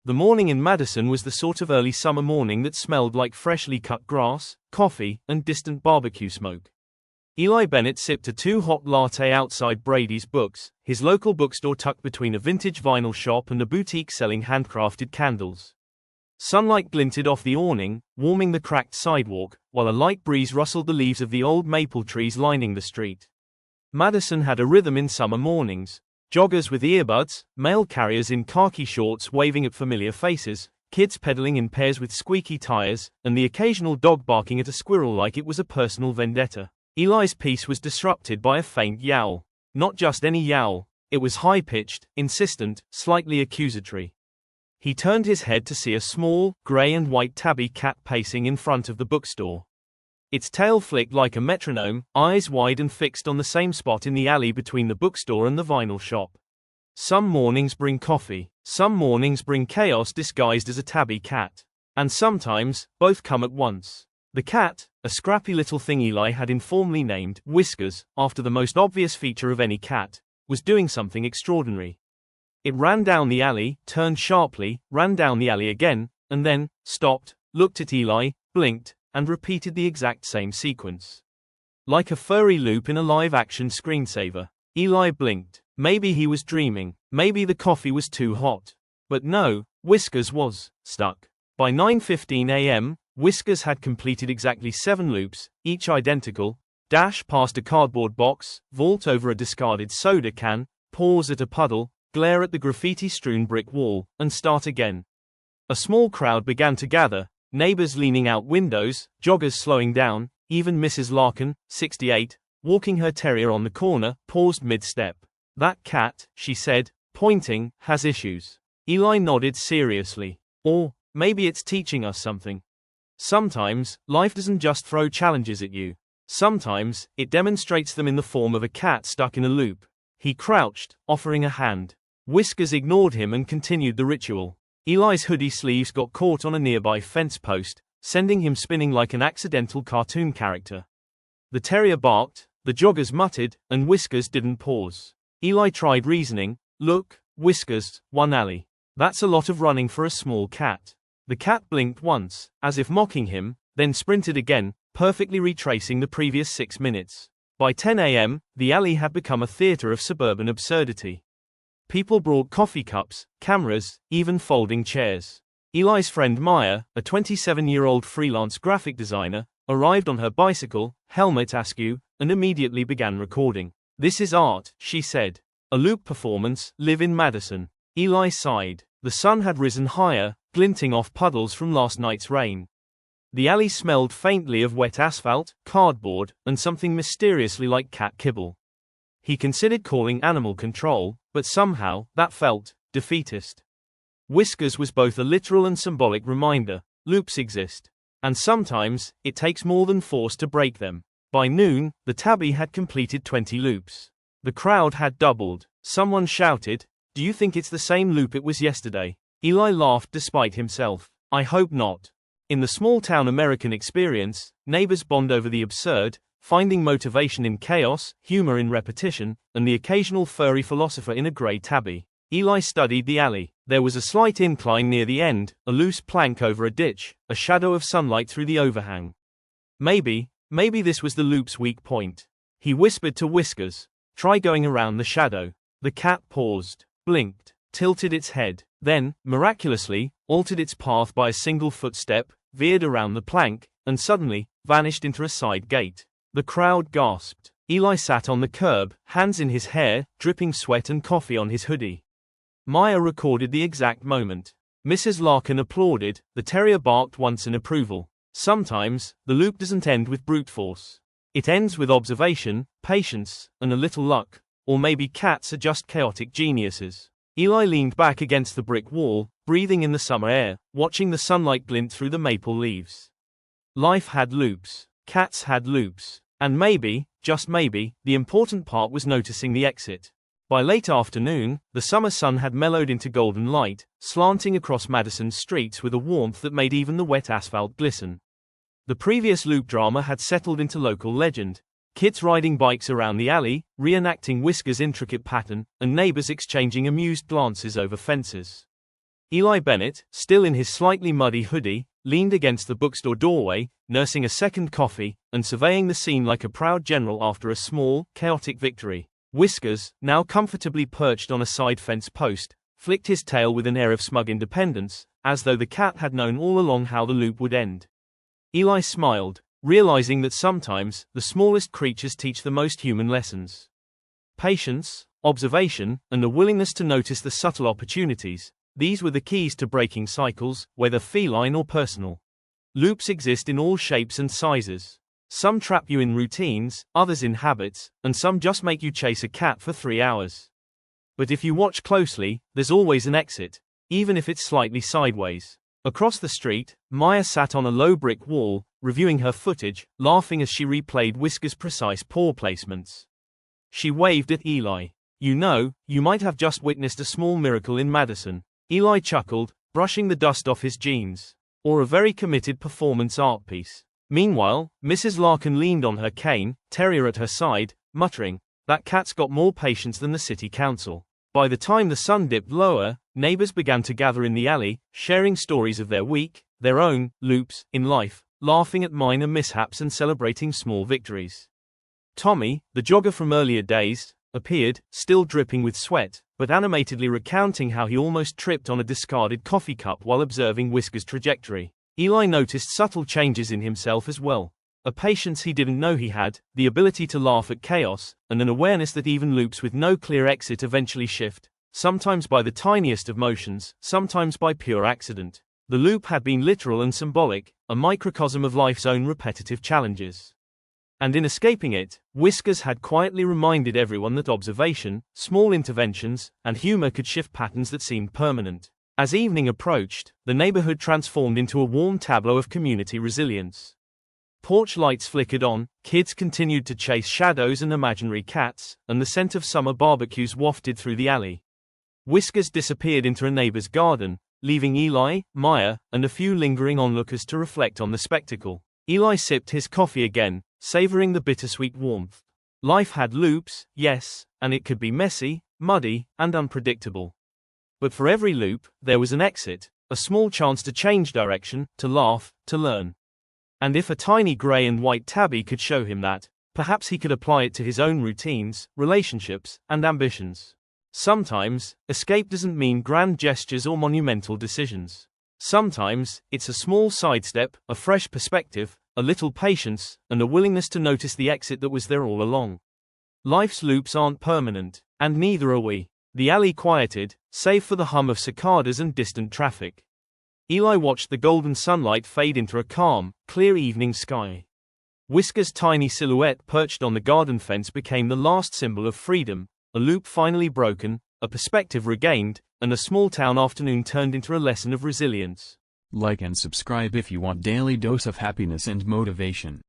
The morning in Madison was the sort of early summer morning that smelled like freshly cut grass, coffee, and distant barbecue smoke. Eli Bennett sipped a too-hot latte outside Brady's Books, his local bookstore tucked between a vintage vinyl shop and a boutique selling handcrafted candles. Sunlight glinted off the awning, warming the cracked sidewalk, while a light breeze rustled the leaves of the old maple trees lining the street. Madison had a rhythm in summer mornings. Joggers with earbuds, mail carriers in khaki shorts waving at familiar faces, kids pedaling in pairs with squeaky tires, and the occasional dog barking at a squirrel like it was a personal vendetta. Eli's peace was disrupted by a faint yowl. Not just any yowl, it was high-pitched, insistent, slightly accusatory. He turned his head to see a small, grey and white tabby cat pacing in front of the bookstore. Its tail flicked like a metronome, eyes wide and fixed on the same spot in the alley between the bookstore and the vinyl shop. Some mornings bring coffee, some mornings bring chaos disguised as a tabby cat. And sometimes, both come at once. The cat, a scrappy little thing Eli had informally named Whiskers, after the most obvious feature of any cat, was doing something extraordinary. It ran down the alley, turned sharply, ran down the alley again, and then stopped, looked at Eli, blinked, and repeated the exact same sequence. Like a furry loop in a live-action screensaver. Eli blinked. Maybe he was dreaming. Maybe the coffee was too hot. But no, Whiskers was stuck. By 9:15 a.m., Whiskers had completed exactly 7 loops, each identical: dash past a cardboard box, vault over a discarded soda can, pause at a puddle, glare at the graffiti-strewn brick wall, and start again. A small crowd began to gather. Neighbors leaning out windows, joggers slowing down, even Mrs. Larkin, 68, walking her terrier on the corner, paused mid-step. That cat, she said, pointing, has issues. Eli nodded seriously. Or, maybe it's teaching us something. Sometimes, life doesn't just throw challenges at you. Sometimes, it demonstrates them in the form of a cat stuck in a loop. He crouched, offering a hand. Whiskers ignored him and continued the ritual. Eli's hoodie sleeves got caught on a nearby fence post, sending him spinning like an accidental cartoon character. The terrier barked, the joggers muttered, and Whiskers didn't pause. Eli tried reasoning. Look, Whiskers, one alley. That's a lot of running for a small cat. The cat blinked once, as if mocking him, then sprinted again, perfectly retracing the previous 6 minutes. By 10 a.m., the alley had become a theater of suburban absurdity. People brought coffee cups, cameras, even folding chairs. Eli's friend Maya, a 27-year-old freelance graphic designer, arrived on her bicycle, helmet askew, and immediately began recording. This is art, she said. A loop performance, live in Madison. Eli sighed. The sun had risen higher, glinting off puddles from last night's rain. The alley smelled faintly of wet asphalt, cardboard, and something mysteriously like cat kibble. He considered calling animal control, but somehow, that felt defeatist. Whiskers was both a literal and symbolic reminder. Loops exist. And sometimes, it takes more than force to break them. By noon, the tabby had completed 20 loops. The crowd had doubled. Someone shouted, "Do you think it's the same loop it was yesterday?" Eli laughed despite himself. I hope not. In the small-town American experience, neighbors bond over the absurd, finding motivation in chaos, humor in repetition, and the occasional furry philosopher in a gray tabby. Eli studied the alley. There was a slight incline near the end, a loose plank over a ditch, a shadow of sunlight through the overhang. Maybe this was the loop's weak point. He whispered to Whiskers, "Try going around the shadow." The cat paused, blinked, tilted its head, then, miraculously, altered its path by a single footstep, veered around the plank, and suddenly, vanished into a side gate. The crowd gasped. Eli sat on the curb, hands in his hair, dripping sweat and coffee on his hoodie. Maya recorded the exact moment. Mrs. Larkin applauded, the terrier barked once in approval. Sometimes, the loop doesn't end with brute force. It ends with observation, patience, and a little luck. Or maybe cats are just chaotic geniuses. Eli leaned back against the brick wall, breathing in the summer air, watching the sunlight glint through the maple leaves. Life had loops. Cats had loops. And maybe, just maybe, the important part was noticing the exit. By late afternoon, the summer sun had mellowed into golden light, slanting across Madison's streets with a warmth that made even the wet asphalt glisten. The previous loop drama had settled into local legend. Kids riding bikes around the alley, reenacting Whiskers' intricate pattern, and neighbors exchanging amused glances over fences. Eli Bennett, still in his slightly muddy hoodie, leaned against the bookstore doorway, nursing a second coffee, and surveying the scene like a proud general after a small, chaotic victory. Whiskers, now comfortably perched on a side fence post, flicked his tail with an air of smug independence, as though the cat had known all along how the loop would end. Eli smiled, realizing that sometimes, the smallest creatures teach the most human lessons. Patience, observation, and a willingness to notice the subtle opportunities, these were the keys to breaking cycles, whether feline or personal. Loops exist in all shapes and sizes. Some trap you in routines, others in habits, and some just make you chase a cat for 3 hours. But if you watch closely, there's always an exit, even if it's slightly sideways. Across the street, Maya sat on a low brick wall, reviewing her footage, laughing as she replayed Whiskers' precise paw placements. She waved at Eli. "You know, you might have just witnessed a small miracle in Madison." Eli chuckled, brushing the dust off his jeans. "Or a very committed performance art piece." Meanwhile, Mrs. Larkin leaned on her cane, terrier at her side, muttering, "That cat's got more patience than the city council." By the time the sun dipped lower, neighbors began to gather in the alley, sharing stories of their week, their own loops in life, laughing at minor mishaps and celebrating small victories. Tommy, the jogger from earlier days, appeared, still dripping with sweat, but animatedly recounting how he almost tripped on a discarded coffee cup while observing Whiskers' trajectory. Eli noticed subtle changes in himself as well. A patience he didn't know he had, the ability to laugh at chaos, and an awareness that even loops with no clear exit eventually shift, sometimes by the tiniest of motions, sometimes by pure accident. The loop had been literal and symbolic, a microcosm of life's own repetitive challenges. And in escaping it, Whiskers had quietly reminded everyone that observation, small interventions, and humor could shift patterns that seemed permanent. As evening approached, the neighborhood transformed into a warm tableau of community resilience. Porch lights flickered on, kids continued to chase shadows and imaginary cats, and the scent of summer barbecues wafted through the alley. Whiskers disappeared into a neighbor's garden, leaving Eli, Maya, and a few lingering onlookers to reflect on the spectacle. Eli sipped his coffee again, savoring the bittersweet warmth. Life had loops, yes, and it could be messy, muddy, and unpredictable. But for every loop, there was an exit, a small chance to change direction, to laugh, to learn. And if a tiny gray and white tabby could show him that, perhaps he could apply it to his own routines, relationships, and ambitions. Sometimes, escape doesn't mean grand gestures or monumental decisions. Sometimes, it's a small sidestep, a fresh perspective, a little patience, and a willingness to notice the exit that was there all along. Life's loops aren't permanent, and neither are we. The alley quieted, save for the hum of cicadas and distant traffic. Eli watched the golden sunlight fade into a calm, clear evening sky. Whiskers' tiny silhouette perched on the garden fence became the last symbol of freedom, a loop finally broken, a perspective regained, and a small-town afternoon turned into a lesson of resilience. Like and subscribe if you want daily dose of happiness and motivation.